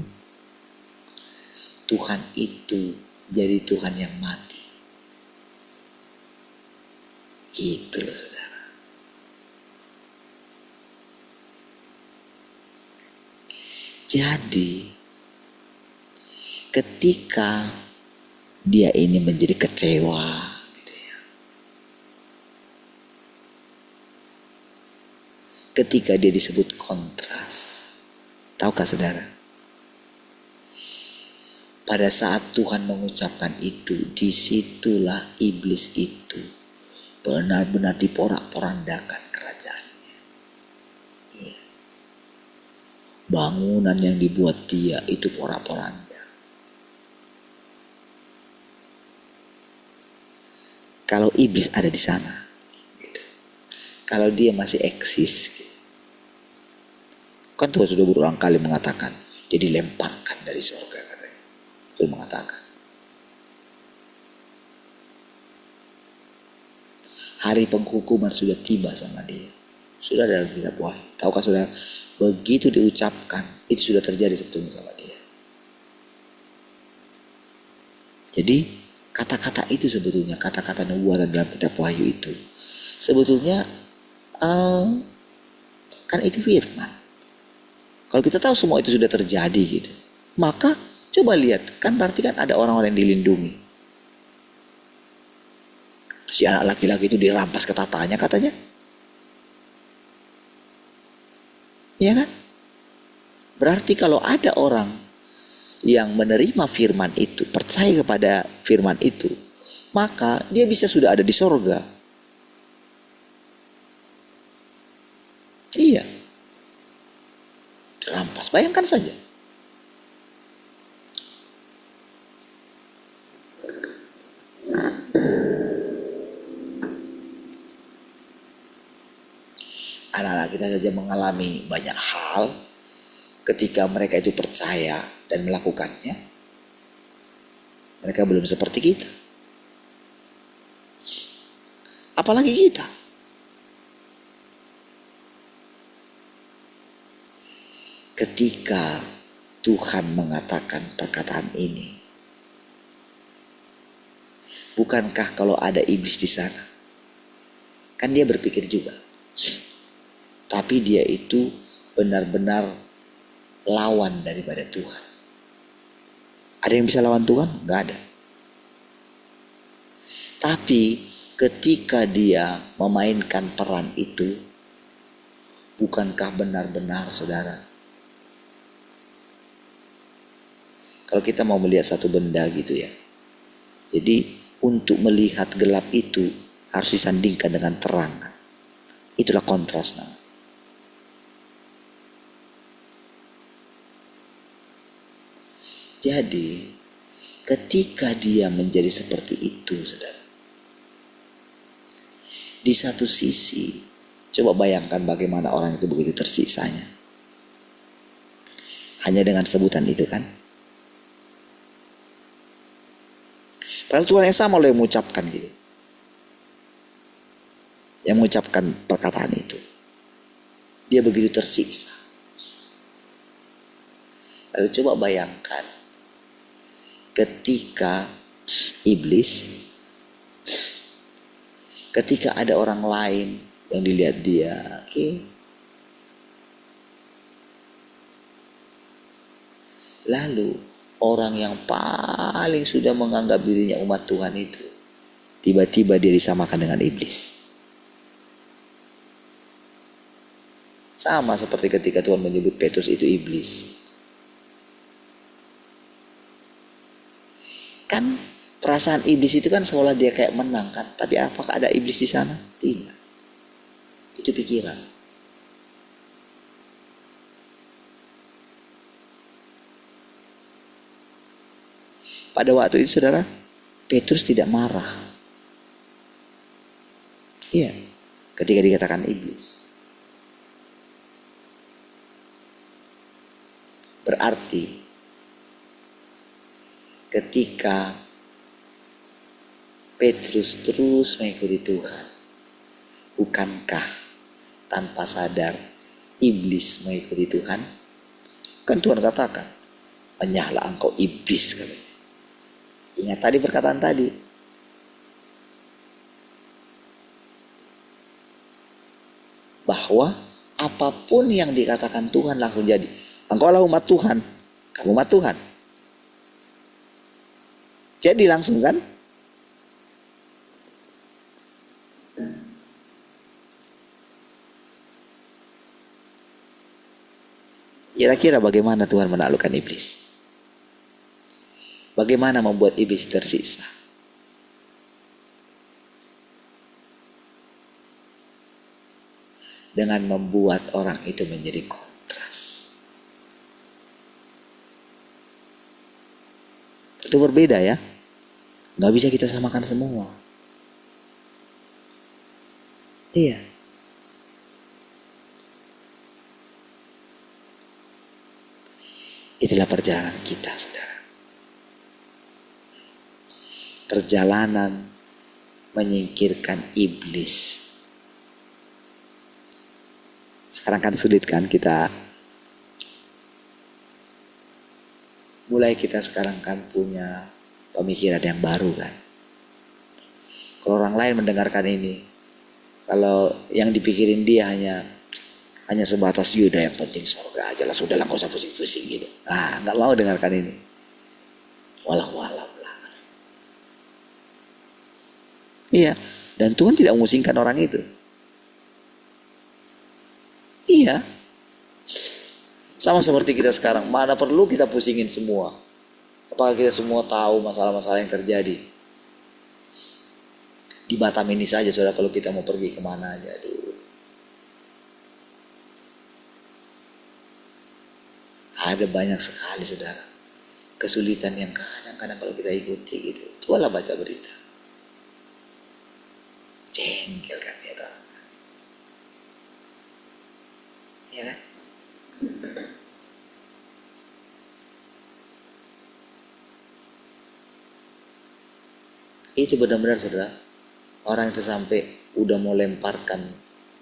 Tuhan itu jadi Tuhan yang mati. Gitu loh saudara. Jadi ketika dia ini menjadi kecewa gitu ya. Ketika dia disebut kontras. Tahukah saudara? Pada saat Tuhan mengucapkan itu, disitulah iblis itu benar-benar diporak-porandakan kerajaannya. Ya. Bangunan yang dibuat dia itu porak-poranda. Kalau iblis ada di sana, gitu. Kalau dia masih eksis, gitu. Kan Tuhan sudah berulang kali mengatakan, dia dilemparkan dari surga katanya. Tuhan mengatakan. Hari penghukuman sudah tiba sama dia. Sudah dalam kitab Wahyu. Tahukah saudara, begitu diucapkan, itu sudah terjadi sebetulnya sama dia. Jadi kata-kata itu sebetulnya, kata-kata nubuatan dalam kitab Wahyu itu, sebetulnya kan itu firman. Kalau kita tahu semua itu sudah terjadi gitu, maka coba lihat, kan berarti kan ada orang-orang yang dilindungi. Si anak laki-laki itu dirampas ketatanya katanya. Ya kan? Berarti kalau ada orang yang menerima firman itu, percaya kepada firman itu, maka dia bisa sudah ada di sorga. Iya. Rampas, bayangkan saja. Anak-anak kita saja mengalami banyak hal ketika mereka itu percaya dan melakukannya. Mereka belum seperti kita. Apalagi kita. Ketika Tuhan mengatakan perkataan ini, bukankah kalau ada iblis di sana, Kan dia berpikir juga. Tapi dia itu benar-benar lawan daripada Tuhan. Ada yang bisa lawan Tuhan? Gak ada. Tapi ketika dia memainkan peran itu, bukankah benar-benar saudara? Kalau kita mau melihat satu benda gitu ya. Jadi untuk melihat gelap itu harus disandingkan dengan terang. Itulah kontras namanya. Jadi ketika dia menjadi seperti itu saudara. Di satu sisi coba bayangkan bagaimana orang itu begitu tersiksanya. Hanya dengan sebutan itu kan. Padahal Tuhan yang sama loh yang mengucapkan gitu. Yang mengucapkan perkataan itu. Dia begitu tersiksa. Lalu coba bayangkan. Ketika iblis. Ketika ada orang lain yang dilihat dia. Lalu orang yang paling sudah menganggap dirinya umat Tuhan itu tiba-tiba dia disamakan dengan iblis. Sama seperti ketika Tuhan menyebut Petrus itu iblis. Kan perasaan iblis itu kan seolah dia kayak menang kan. Tapi apakah ada iblis di sana? Tidak. Itu pikiran. Pada waktu itu saudara, Petrus tidak marah. Iya, ketika dikatakan iblis. Berarti ketika Petrus terus mengikuti Tuhan, bukankah tanpa sadar iblis mengikuti Tuhan? Kan Tuhan katakan, menyahlah engkau iblis katanya. Ingat tadi perkataan tadi. Bahwa apapun yang dikatakan Tuhan langsung jadi. Engkaulah umat Tuhan. Kamu umat Tuhan. Jadi langsung kan? Kira-kira bagaimana Tuhan menaklukkan iblis? Bagaimana membuat iblis tersiksa? Dengan membuat orang itu menjadi kontras. Itu berbeda ya. Gak bisa kita samakan semua. Iya. Itulah perjalanan kita saudara. Perjalanan menyingkirkan iblis. Sekarang kan sulit kan kita. Mulai kita sekarang kan punya pemikiran yang baru kan. Kalau orang lain mendengarkan ini, kalau yang dipikirin dia hanya sebatas yuda yang penting surga aja lah, sudahlah gak usah pusing-pusing gitu. Gak mau dengarkan ini. Walau. Iya, dan Tuhan tidak memusingkan orang itu. Iya. Sama seperti kita sekarang, mana perlu kita pusingin semua. Apakah kita semua tahu masalah-masalah yang terjadi? Di Batam ini saja saudara, kalau kita mau pergi kemana aja. Aduh. Ada banyak sekali saudara. Kesulitan yang kadang-kadang kalau kita ikuti gitu. Cobalah baca berita. Jengkel kan ya, ya kan? Itu benar-benar saudara, orang itu sampai udah mau lemparkan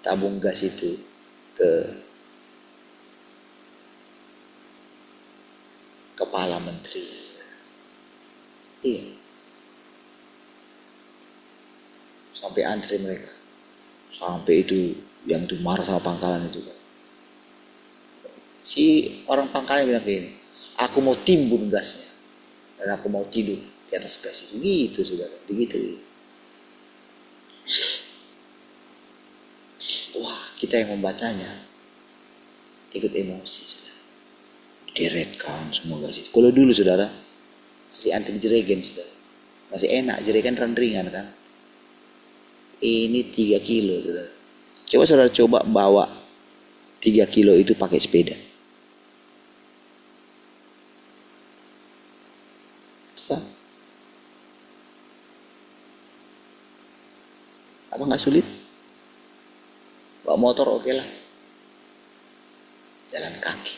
tabung gas itu ke kepala menteri. Iya. Sampai antri mereka. Sampai itu yang itu marah sama pangkalan itu kan. Si orang pangkalnya bilang kayak gini, aku mau timbun gasnya dan aku mau tidur di atas gas itu. Gitu saudara, begitu. Wah, kita yang membacanya ikut emosi saudara. Diretkan semua gas itu. Kalau dulu saudara masih anti jeregen saudara, masih enak jeregen ringan kan. Ini 3 kilo saudara. Coba saudara coba bawa 3 kilo itu pakai sepeda. Coba. Apa nggak sulit? Bawa motor oke lah. Jalan kaki.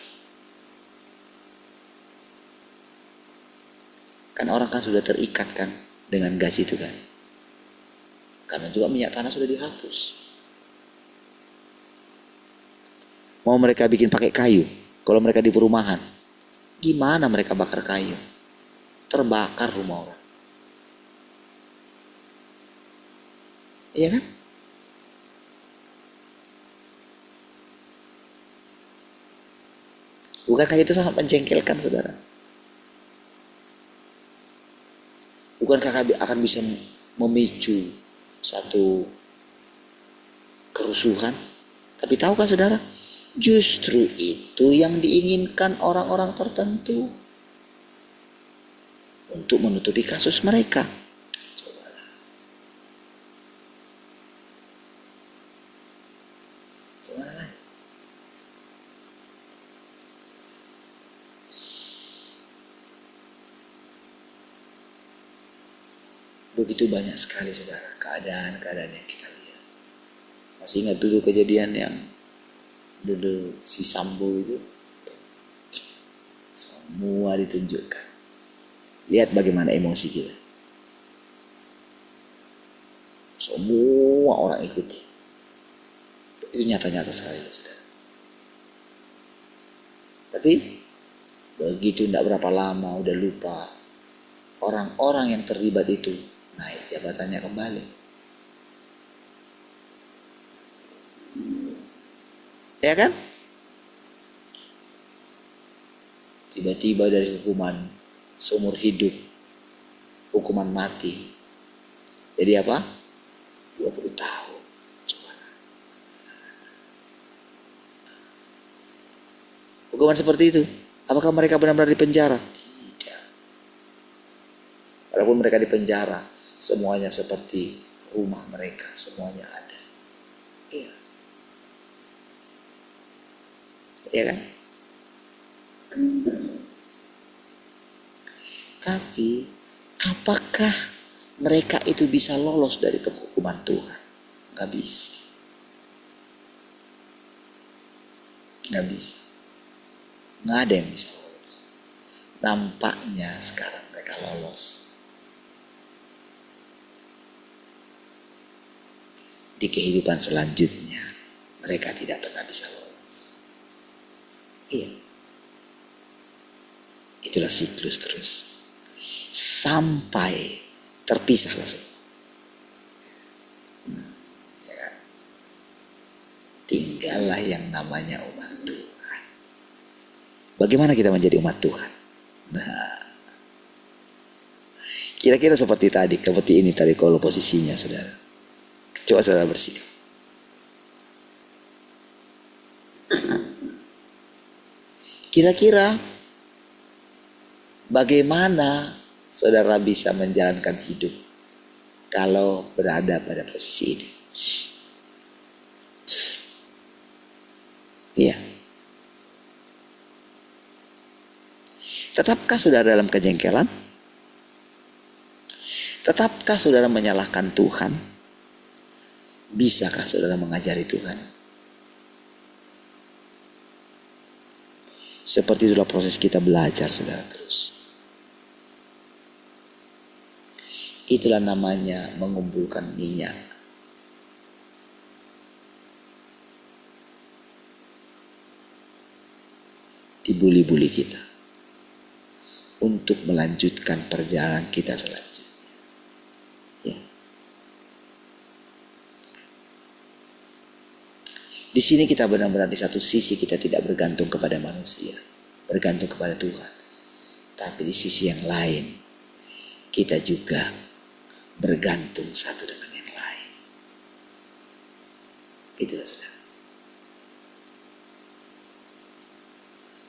Kan orang kan sudah terikat kan dengan gas itu kan. Karena juga minyak tanah sudah dihapus. Mau mereka bikin pakai kayu. Kalau mereka di perumahan, gimana mereka bakar kayu? Terbakar rumah orang. Iya kan? Bukankah itu sangat menjengkelkan saudara? Bukankah akan bisa memicu satu kerusuhan? Tapi tahukah saudara, justru itu yang diinginkan orang-orang tertentu untuk menutupi kasus mereka. Coba. Begitu banyak sekali saudara keadaan-keadaan yang kita lihat. Masih ingat dulu kejadian yang dulu si Sambo itu, semua ditunjukkan. Lihat bagaimana emosi kita. Semua orang ikuti. Itu nyata-nyata sekali saudara. Tapi begitu tidak berapa lama udah lupa, orang-orang yang terlibat itu naik jabatannya kembali. Ya kan? Tiba-tiba dari hukuman seumur hidup, hukuman mati, jadi apa? 20 tahun. Coba. Hukuman seperti itu, apakah mereka benar-benar di penjara? Tidak. Walaupun mereka di penjara, semuanya seperti rumah mereka, semuanya ada. Iya. Iya kan? Tapi apakah mereka itu bisa lolos dari penghukuman Tuhan? Gak bisa. Gak bisa. Gak ada yang bisa lolos. Nampaknya sekarang mereka lolos. Di kehidupan selanjutnya mereka tidak pernah bisa lolos. Iya. Itulah siklus terus. Sampai terpisahlah semua. Ya. Tinggallah yang namanya umat Tuhan. Bagaimana kita menjadi umat Tuhan? Nah, kira-kira seperti tadi, seperti ini tadi kalau posisinya saudara. Coba saudara bersikap. Kira-kira bagaimana saudara bisa menjalankan hidup kalau berada pada posisi ini? Iya. Tetapkah saudara dalam kejengkelan? Tetapkah saudara menyalahkan Tuhan? Bisakah saudara mengajari Tuhan? Seperti itulah proses kita belajar saudara terus. Itulah namanya mengumpulkan minyak. Di buli-buli kita. Untuk melanjutkan perjalanan kita selanjutnya. Ya. Di sini kita benar-benar di satu sisi kita tidak bergantung kepada manusia, bergantung kepada Tuhan. Tapi di sisi yang lain, kita juga bergantung satu dengan yang lain. Itulah saudara.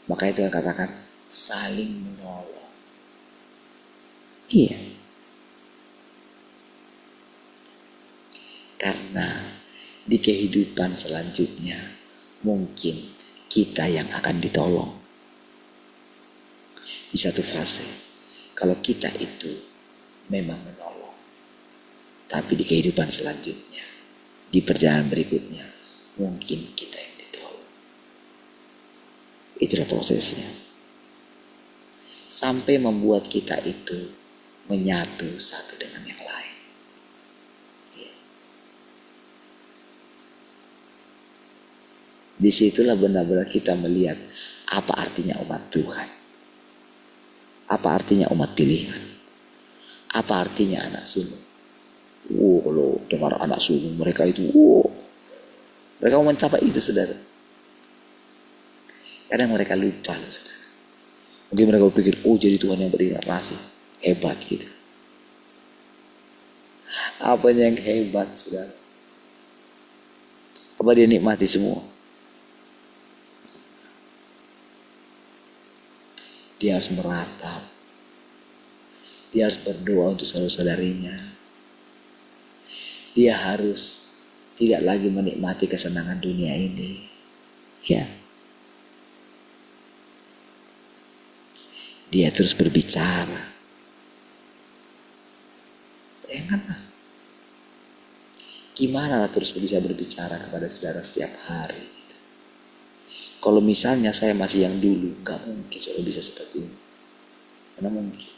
Makanya Tuhan katakan saling menolong. Iya. Karena di kehidupan selanjutnya mungkin kita yang akan ditolong. Di satu fase, kalau kita itu memang menolong. Tapi di kehidupan selanjutnya, di perjalanan berikutnya, mungkin kita yang ditolong. Itulah prosesnya. Sampai membuat kita itu menyatu satu dengan yang lain. Disitulah benar-benar kita melihat apa artinya umat Tuhan. Apa artinya umat pilihan. Apa artinya anak sulung. Kalau dengar anak sulung mereka itu, mereka mau mencapai itu saudara. Kadang mereka lupa loh saudara. Mungkin mereka berpikir, jadi Tuhan yang berinkarnasi. Hebat gitu. Apanya yang hebat saudara? Apa dia nikmati semua? Dia harus meratap. Dia harus berdoa untuk saudara-saudarinya. Dia harus tidak lagi menikmati kesenangan dunia ini. Ya. Dia terus berbicara. Bayangkanlah. Gimana terus bisa berbicara kepada saudara setiap hari. Kalau misalnya saya masih yang dulu, gak mungkin saudara bisa seperti ini. Mana mungkin.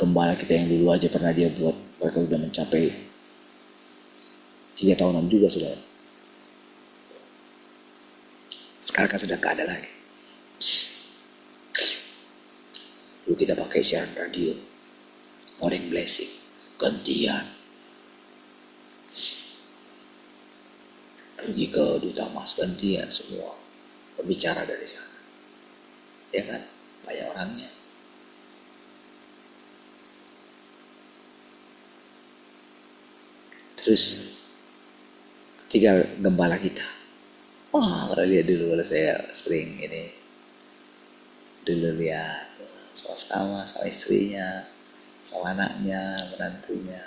Gembala kita yang dulu aja pernah dia buat, mereka sudah mencapai 3 tahunan juga saudara. Sekarang kan sudah gak ada lagi. Dulu kita pakai siaran radio, Morning Blessing, gantian. Pergi ke Duta Mas, gantian semua berbicara dari sana. Ya kan? Banyak orangnya. Terus ketika gembala kita, kalau lihat dulu, kalau saya sering ini dulu lihat sama-sama istrinya, sama anaknya, menantunya.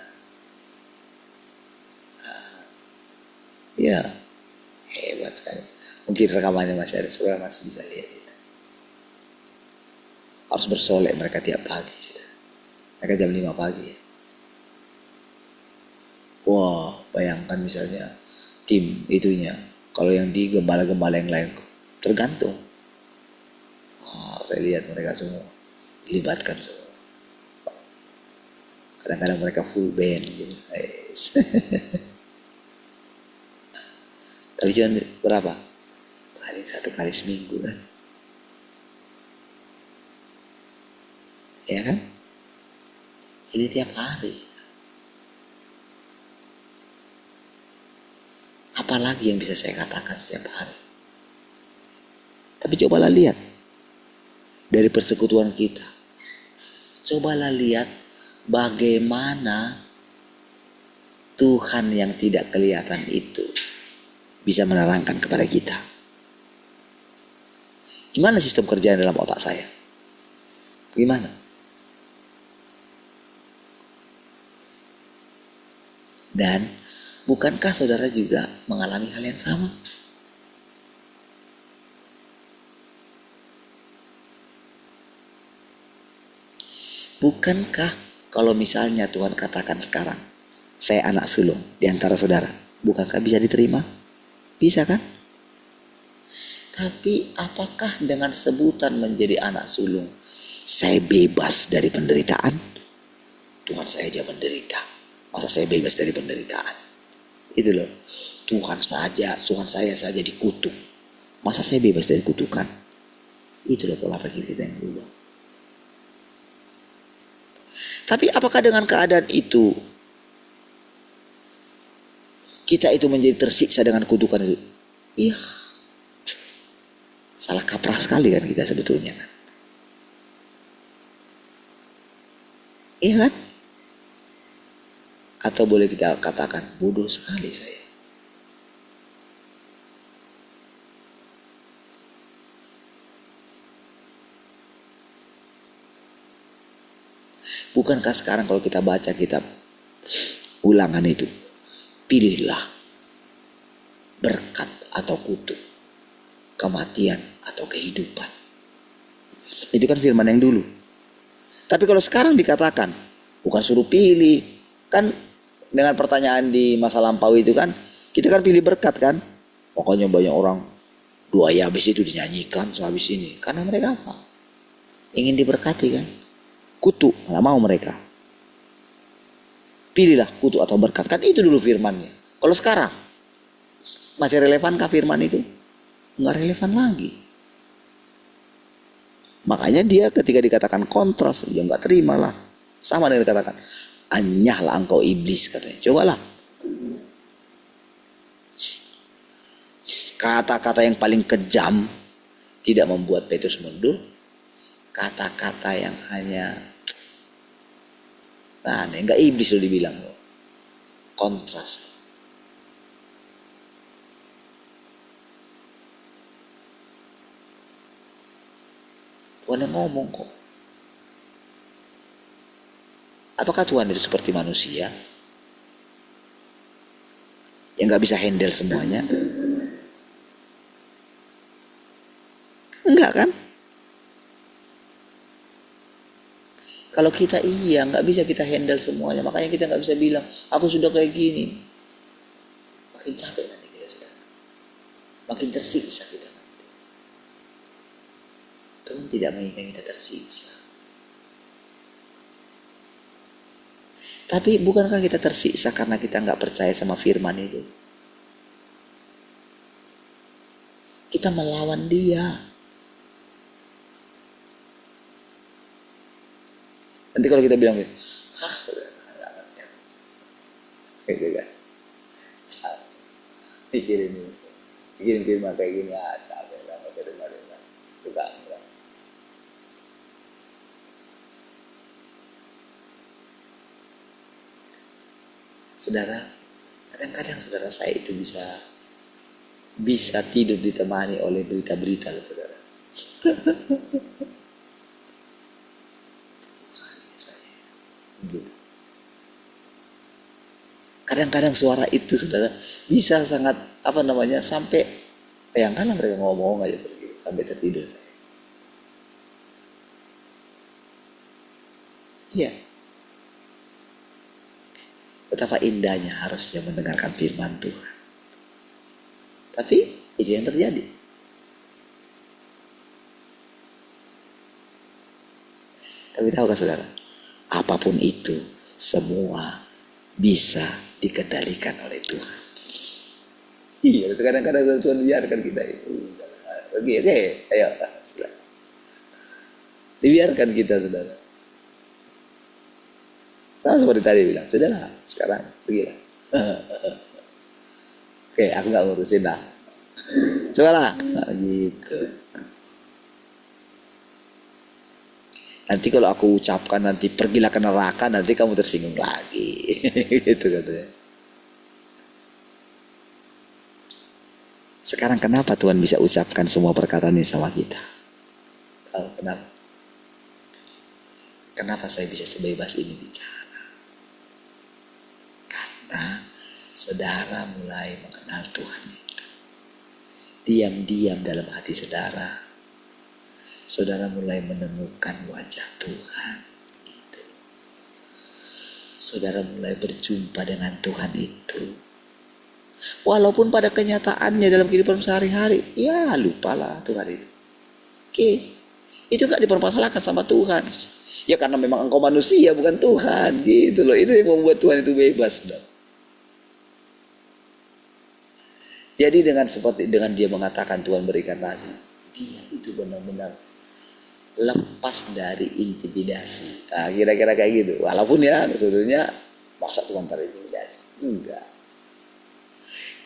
Ya, hebat sekali. Mungkin rekamannya masih ada, saudara masih bisa lihat itu. Harus bersolek mereka tiap pagi sudah. Mereka jam 5 pagi ya. Wah, bayangkan misalnya tim itunya. Kalau yang di gembala-gembala yang lain tergantung. Saya lihat mereka semua dilibatkan semua. Kadang-kadang mereka full band gitu. Tapi cuma berapa? Paling 1 kali seminggu kan. Ya kan? Ini tiap hari. Apalagi yang bisa saya katakan setiap hari. Tapi cobalah lihat. Dari persekutuan kita. Cobalah lihat bagaimana Tuhan yang tidak kelihatan itu bisa menerangkan kepada kita. Gimana sistem kerjaan dalam otak saya? Gimana? Dan bukankah saudara juga mengalami hal yang sama? Bukankah kalau misalnya Tuhan katakan sekarang, saya anak sulung di antara saudara, bukankah bisa diterima? Bisa kan? Tapi apakah dengan sebutan menjadi anak sulung, saya bebas dari penderitaan? Tuhan saya aja menderita. Masa saya bebas dari penderitaan? Itu loh. Tuhan saya saja dikutuk. Masa saya bebas dari kutukan? Itu loh pola pikir kita yang berubah. Tapi apakah dengan keadaan itu kita itu menjadi tersiksa dengan kutukan itu. Iya, salah kaprah sekali kan kita sebetulnya kan. Iya kan? Atau boleh kita katakan bodoh sekali saya. Bukankah sekarang kalau kita baca kitab Ulangan itu, pilihlah berkat atau kutuk, kematian atau kehidupan. Itu kan firman yang dulu. Tapi kalau sekarang dikatakan, bukan suruh pilih. Kan dengan pertanyaan di masa lampau itu kan, kita kan pilih berkat kan. Pokoknya banyak orang doa ya habis itu dinyanyikan sehabis ini. Karena mereka apa? Ingin diberkati kan. Kutuk, nggak mau mereka. Pilihlah kutuk atau berkat. Kan itu dulu firmannya. Kalau sekarang, masih relevankah firman itu? Nggak relevan lagi. Makanya dia ketika dikatakan kontras, dia nggak terima lah. Sama dengan dikatakan, anyahlah engkau iblis katanya. Cobalah. Kata-kata yang paling kejam tidak membuat Petrus mundur. Kata-kata yang hanya aneh, enggak iblis loh dibilang loh. Kontras. Tuhan yang ngomong kok. Apakah Tuhan itu seperti manusia yang gak bisa handle semuanya? Enggak kan? Kalau kita nggak bisa kita handle semuanya. Makanya kita nggak bisa bilang, aku sudah kayak gini. Makin capek nanti kita sudah. Makin tersiksa kita nanti. Tuhan tidak menginginkan kita tersiksa. Tapi bukankah kita tersiksa karena kita nggak percaya sama firman itu? Kita melawan dia. Nanti kalau kita bilang gitu, gitu kan, pikirin firman kayak gini, capek lah, nggak usah dengerin lah, suka enggak. Saudara, kadang-kadang saudara saya itu bisa tidur ditemani oleh berita-berita loh saudara. Gitu. Kadang-kadang suara itu saudara bisa sangat sampai bayangkanlah mereka ngomong aja pergi sampai tertidur saya. Iya. Betapa indahnya harusnya mendengarkan firman Tuhan. Tapi itu yang terjadi. Tapi tahukah saudara? Apapun itu, semua bisa dikendalikan oleh Tuhan. Iya, kadang-kadang Tuhan biarkan kita itu. Oke, ayo, saudara. Dibiarkan kita, saudara. Sama seperti tadi bilang, sudahlah, sekarang pergilah. Oke, aku nggak ngurusin lah. Cobalah, gitu. Nanti kalau aku ucapkan nanti pergilah ke neraka, nanti kamu tersinggung lagi. Gitu katanya. Sekarang kenapa Tuhan bisa ucapkan semua perkataan ini sama kita? Tahu kenapa? Kenapa saya bisa sebebas ini bicara? Karena saudara mulai mengenal Tuhan itu. Diam-diam dalam hati saudara. Saudara mulai menemukan wajah Tuhan. Gitu. Saudara mulai berjumpa dengan Tuhan itu. Walaupun pada kenyataannya dalam kehidupan sehari-hari, ya lupalah Tuhan itu. Oke, itu gak dipermasalahkan sama Tuhan. Ya karena memang engkau manusia bukan Tuhan. Gitu loh, itu yang membuat Tuhan itu bebas. Jadi dengan dia mengatakan Tuhan berikan kasih, dia itu benar-benar lepas dari intimidasi. Nah, kira-kira kayak gitu. Walaupun ya sebetulnya masa Tuhan terintimidasi? Enggak.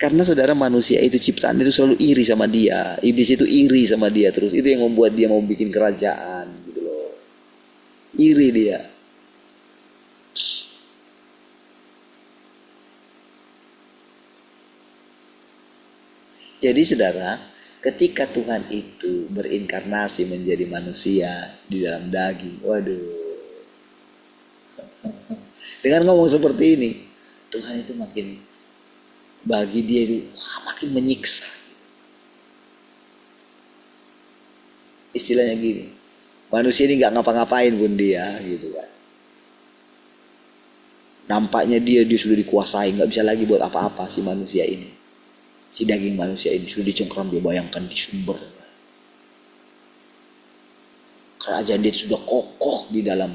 Karena saudara, manusia itu ciptaan itu selalu iri sama dia. Iblis itu iri sama dia terus. Itu yang membuat dia mau bikin kerajaan gitu loh. Iri dia. Jadi saudara, ketika Tuhan itu berinkarnasi menjadi manusia di dalam daging, waduh. Dengan ngomong seperti ini, Tuhan itu makin, bagi dia itu makin menyiksa. Istilahnya gini, manusia ini nggak ngapa-ngapain pun dia gitu kan. Nampaknya dia sudah dikuasai, nggak bisa lagi buat apa-apa si manusia ini. Si daging manusia ini sudah dicengkram, dia bayangkan di sumber. Kerajaan dia sudah kokoh di dalam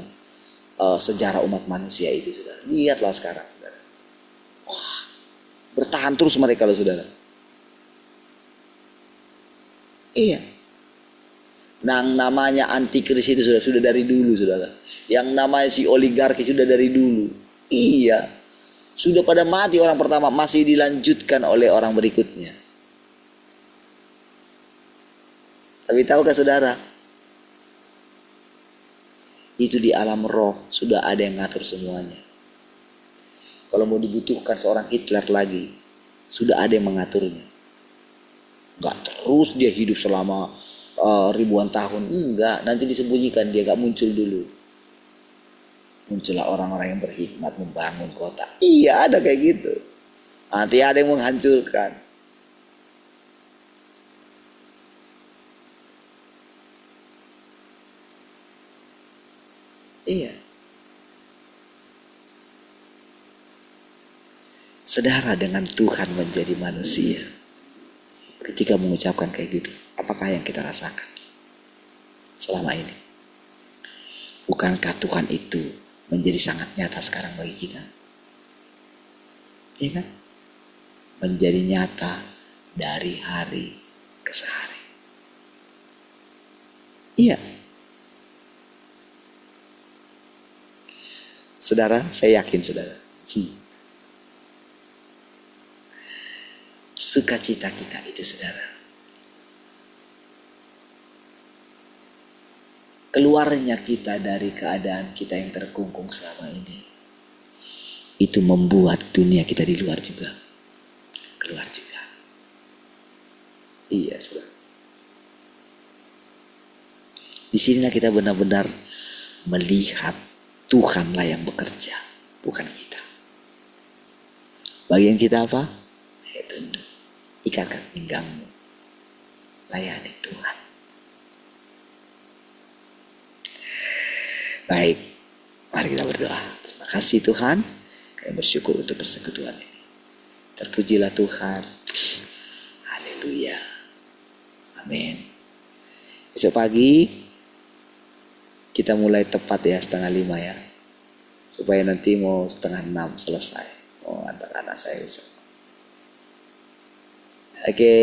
sejarah umat manusia itu, saudara. Lihatlah sekarang, saudara. Wah, bertahan terus mereka loh, saudara. Iya. Namanya antikris itu sudah dari dulu, saudara. Yang namanya si oligarki sudah dari dulu. Iya. Sudah pada mati orang pertama, masih dilanjutkan oleh orang berikutnya. Tapi tahukah saudara? Itu di alam roh sudah ada yang ngatur semuanya. Kalau mau dibutuhkan seorang Hitler lagi, sudah ada yang mengaturnya. Gak terus dia hidup selama ribuan tahun. Enggak, nanti disembunyikan, dia gak muncul dulu. Muncullah orang-orang yang berhikmat membangun kota. Iya, ada kayak gitu. Nanti ada yang menghancurkan. Iya. Saudara, dengan Tuhan menjadi manusia, ketika mengucapkan kayak gitu, apakah yang kita rasakan selama ini? Bukankah Tuhan itu menjadi sangat nyata sekarang bagi kita? Iya kan? Menjadi nyata dari hari ke hari. Iya. Saudara, saya yakin saudara, sukacita kita itu, saudara, keluarnya kita dari keadaan kita yang terkungkung selama ini, itu membuat dunia kita di luar juga keluar juga. Iya, saudara. Di sinilah kita benar-benar melihat Tuhanlah yang bekerja, bukan kita. Bagian kita apa? Ya, tunduk, ikatkan pinggangmu, layani Tuhan. Baik, mari kita berdoa. Terima kasih Tuhan, kami bersyukur untuk persekutuan ini. Terpujilah Tuhan. Haleluya. Amin. Besok pagi kita mulai tepat ya 4:30 ya. Supaya nanti mau 5:30 selesai. Mau antar anak saya besok. Oke.